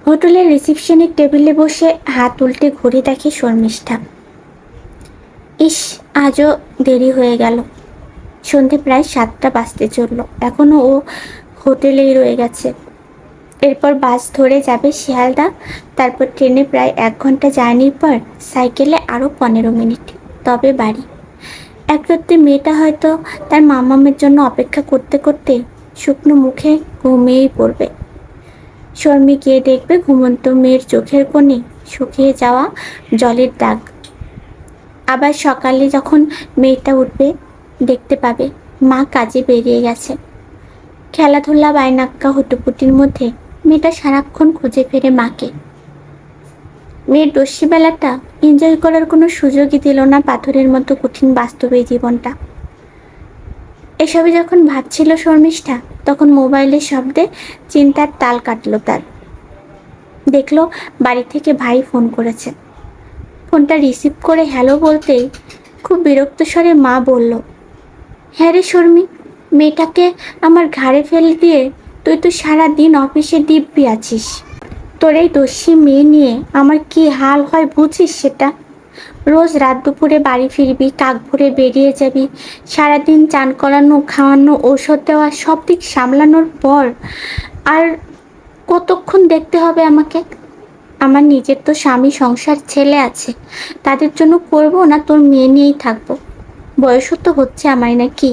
হোটেলের রিসেপশনের টেবিলে বসে হাত উল্টে ঘুরে দেখে শর্মিষ্ঠা। ইস, আজও দেরি হয়ে গেল। সন্ধে প্রায় 7টা বাজতে চলল, এখনো ও হোটেলেই রয়ে গেছে। এরপর বাস ধরে যাবে শিয়ালদা, তারপর ট্রেনে প্রায় 1 ঘন্টা জার্নির পর সাইকেলে আরও 15 মিনিট, তবে বাড়ি। একরাত্রে মেয়েটা হয়তো তার মামামের জন্য অপেক্ষা করতে করতে শুকনো মুখে ঘুমিয়েই পড়বে। শর্মি গিয়ে দেখবে ঘুমন্ত মেয়ের চোখের কোণে শুকিয়ে যাওয়া জলের দাগ। আবার সকালে যখন মেয়েটা উঠবে, দেখতে পাবে মা কাজে বেরিয়ে গেছে। খেলাধুলা বাইনাক্কা হুটোপুটির মধ্যে মেয়েটা সারাক্ষণ খুঁজে ফেরে মাকে। মেয়ের দস্যিবেলাটা এনজয় করার কোনো সুযোগই দিল না পাথরের মতো কঠিন বাস্তবে জীবনটা। এসবে যখন ভাবছিল শর্মিষ্ঠা, তখন মোবাইলের শব্দে চিন্তার তাল কাটল তার। দেখলো বাড়ি থেকে ভাই ফোন করেছে। ফোনটা রিসিভ করে হ্যালো বলতেই খুব বিরক্ত স্বরে মা বলল, হ্যাঁ রে শর্মি, মেয়েটাকে আমার ঘাড়ে ফেলে দিয়ে তুই তো সারাদিন অফিসে দিব্যি আছিস। তোর এই দস্যি মেয়ে নিয়ে আমার কি হাল হয় বুঝিস সেটা? রোজ রাত দুপুরে বাড়ি ফিরবি, কাক ভরে বেরিয়ে যাবি, সারাদিন চান করানো, খাওয়ানো, ঔষধ দেওয়া, সব দিক সামলানোর পর আর কতক্ষণ দেখতে হবে আমাকে? আমার নিজের তো স্বামী, সংসার, ছেলে আছে, তাদের জন্য করবো না তোর মেয়ে নিয়েই থাকবো? বয়সও তো হচ্ছে আমার, নাকি?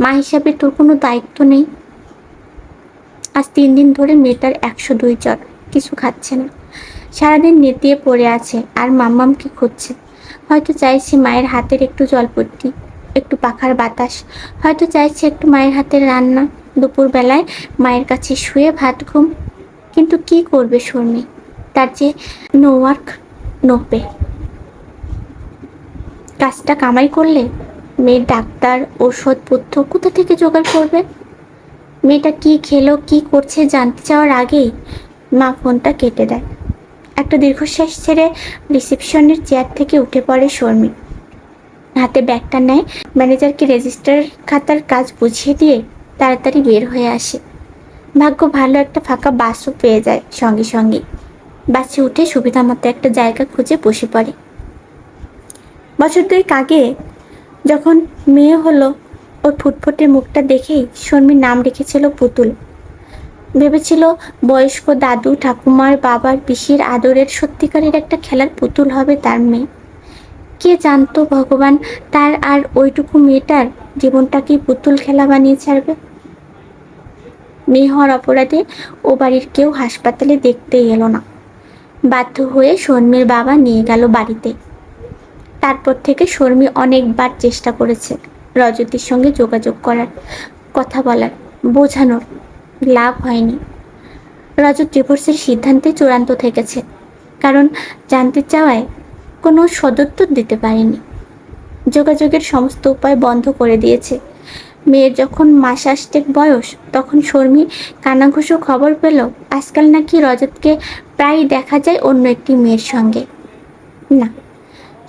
মা হিসাবে তোর কোনো দায়িত্ব নেই? আজ 3 দিন ধরে মেয়েটার 102 জ্বর, কিছু খাচ্ছে না, সারাদিন নেতিয়ে পড়ে আছে আর মাম্মামকে খুঁজছে। হয়তো চাইছে মায়ের হাতের একটু জলপট্টি, একটু পাখার বাতাস, হয়তো চাইছে একটু মায়ের হাতের রান্না, দুপুরবেলায় মায়ের কাছে শুয়ে ভাত ঘুম। কিন্তু কি করবে শর্মি? তার যে নো ওয়ার্ক নো পে। কাজটা কামাই করলে মেয়ের ডাক্তার, ওষুধপত্র কোথা থেকে জোগাড় করবে? মেয়েটা কি খেলো, কি করছে জানতে চাওয়ার আগেই মা ফোনটা কেটে দেয়। একটা দীর্ঘশ্বাস ছেড়ে রিসেপশনের চেয়ার থেকে উঠে পড়ে শর্মি। হাতে ব্যাগটা নেয়, ম্যানেজারকে রেজিস্টার খাতার কাজ বুঝিয়ে দিয়ে তাড়াতাড়ি বের হয়ে আসে। ভাগ্য ভালো, একটা ফাঁকা বাসও পেয়ে যায় সঙ্গে সঙ্গে। বাসে উঠে সুবিধা মতো একটা জায়গা খুঁজে বসে পড়ে। বছর 2 আগে যখন মেয়ে হলো, ওর ফুটফুটে মুখটা দেখেই শর্মির নাম রেখেছিল পুতুল। ভেবেছিল বয়স্ক দাদু, ঠাকুমার, বাবার, পিসির আদরের সত্যিকারের একটা খেলার পুতুল হবে তার মেয়ে। কে জানতো ভগবান তার আর ওইটুকু মেয়েটার জীবনটাকে পুতুল খেলা বানিয়ে ছাড়বে। মেয়ে হওয়ার অপরাধে ও বাড়ির কেউ হাসপাতালে দেখতেই এলো না। বাধ্য হয়ে শর্মির বাবা নিয়ে গেল বাড়িতে। তারপর থেকে শর্মি অনেকবার চেষ্টা করেছে রজতীর সঙ্গে যোগাযোগ করার, কথা বলার, বোঝানোর, লাভ হয়নি। রজত ডিভোর্সের সিদ্ধান্তে চূড়ান্ত থেকেছে, কারণ জানতে চাওয়ায় কোনো সদুত্তর দিতে পারেনি। যোগাযোগের সমস্ত উপায় বন্ধ করে দিয়েছে। মেয়ের যখন মাস আষ্টেক বয়স, তখন শর্মি কানাঘুষো খবর পেল আজকাল নাকি রজতকে প্রায়ই দেখা যায় অন্য একটি মেয়ের সঙ্গে। না,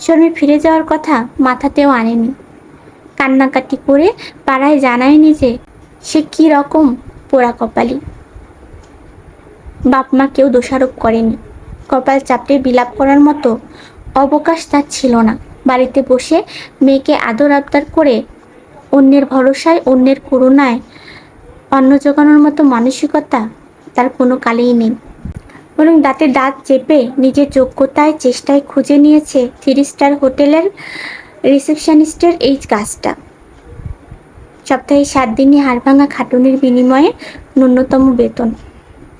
শর্মি ফিরে যাওয়ার কথা মাথাতেও আনেনি। কান্নাকাটি করে পাড়ায় জানায়নি যে সে কি রকম পোড়া কপালি। বাপ মা কেউ দোষারোপ করেনি। কপাল চাপড়ে বিলাপ করার মতো অবকাশ তার ছিল না। বাড়িতে বসে মেয়েকে আদর আবদার করে অন্যের ভরসায়, অন্যের করুণায় অন্ন জোগানোর মতো মানসিকতা তার কোনো কালেই নেই। বরং দাঁতে দাঁত চেপে নিজের যোগ্যতায়, চেষ্টায় খুঁজে নিয়েছে 3 স্টার হোটেলের রিসেপশনিস্টের এই কাজটা। সপ্তাহে 7 দিনই হাড়ভাঙা খাটুনির বিনিময়ে ন্যূনতম বেতন।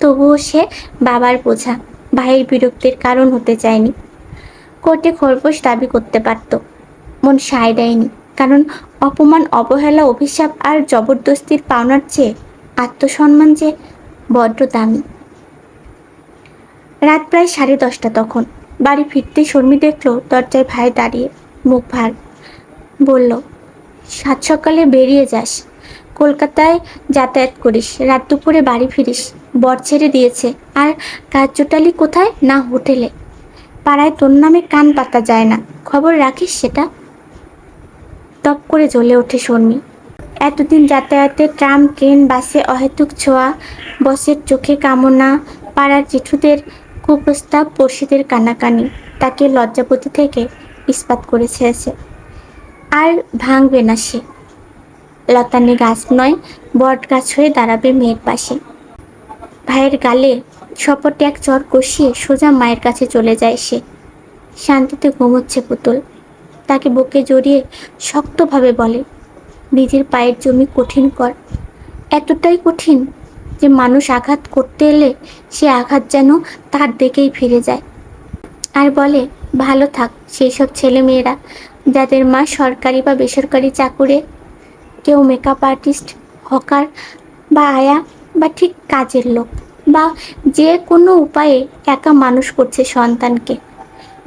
তবুও সে বাবার বোঝা, ভাইয়ের বিরক্তির কারণ হতে চায়নি। কোর্টে খরগোশ দাবি করতে পারত, মন সায় দেয়নি, কারণ অপমান, অবহেলা, অভিশাপ আর জবরদস্তির পাওনার চেয়ে আত্মসম্মান যে বড্ড দামি। রাত প্রায় 10:30 তখন। বাড়ি ফিরতে শর্মি দেখল দরজায় ভাই দাঁড়িয়ে, মুখ ভার। বলল, 7 সকালে বেরিয়ে যাস, কলকাতায় যাতায়াত করিস, রাত দুপুরে বাড়ি ফিরিস। বর ছেড়ে দিয়েছে, আর কাজ জোটালি কোথায়? না হোটেলে। পাড়ায় তোর নামে কান পাতা যায় না, খবর রাখিস সেটা? টপ করে জ্বলে ওঠে শর্মি। এতদিন যাতায়াতে ট্রাম, ট্রেন, বাসে অহেতুক ছোঁয়া, বসের চোখে কামনা, পাড়ার জেঠুদের কুপ্রস্তাব, পড়শিদের কানাকানি তাকে লজ্জাপতি থেকে ইস্পাত করে ছেড়েছে। আর ভাঙবে না সে। লতানে গাছ নয়, বট গাছ হয়ে দাঁড়াবে মেয়ের পাশে। ভাইয়ের গালে শপটে এক চর কষিয়ে সোজা মায়ের কাছে চলে যায় সে। শান্তিতে ঘুমোচ্ছে পুতুল। তাকে বুকে জড়িয়ে শক্তভাবে বলে, নিজের পায়ের জমি কঠিন কর। এতটাই কঠিন যে মানুষ আঘাত করতে এলে সে আঘাত যেন তার দিকেই ফিরে যায়। আর বলে, ভালো থাক সেই সব ছেলে মেয়েরা যাদের মা সরকারি বা বেসরকারি চাকুরে, কেউ মেকআপ আর্টিস্ট, হকার বা আয়া বা ঠিক কাজের লোক, বা যে কোনো উপায়ে একা মানুষ করছে সন্তানকে।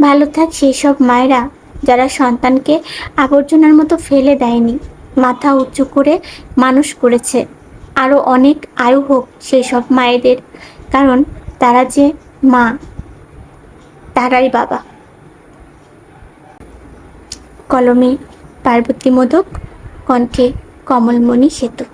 ভালো থাক সেই সব মায়েরা যারা সন্তানকে আবর্জনার মতো ফেলে দেয়নি, মাথা উঁচু করে মানুষ করেছে। আরও অনেক আয়ু হোক সেই সব মায়েদের, কারণ তারা যে মা, তারাই বাবা। কলমে পার্বতী মোদক, কণ্ঠে কমলমণি সেতু।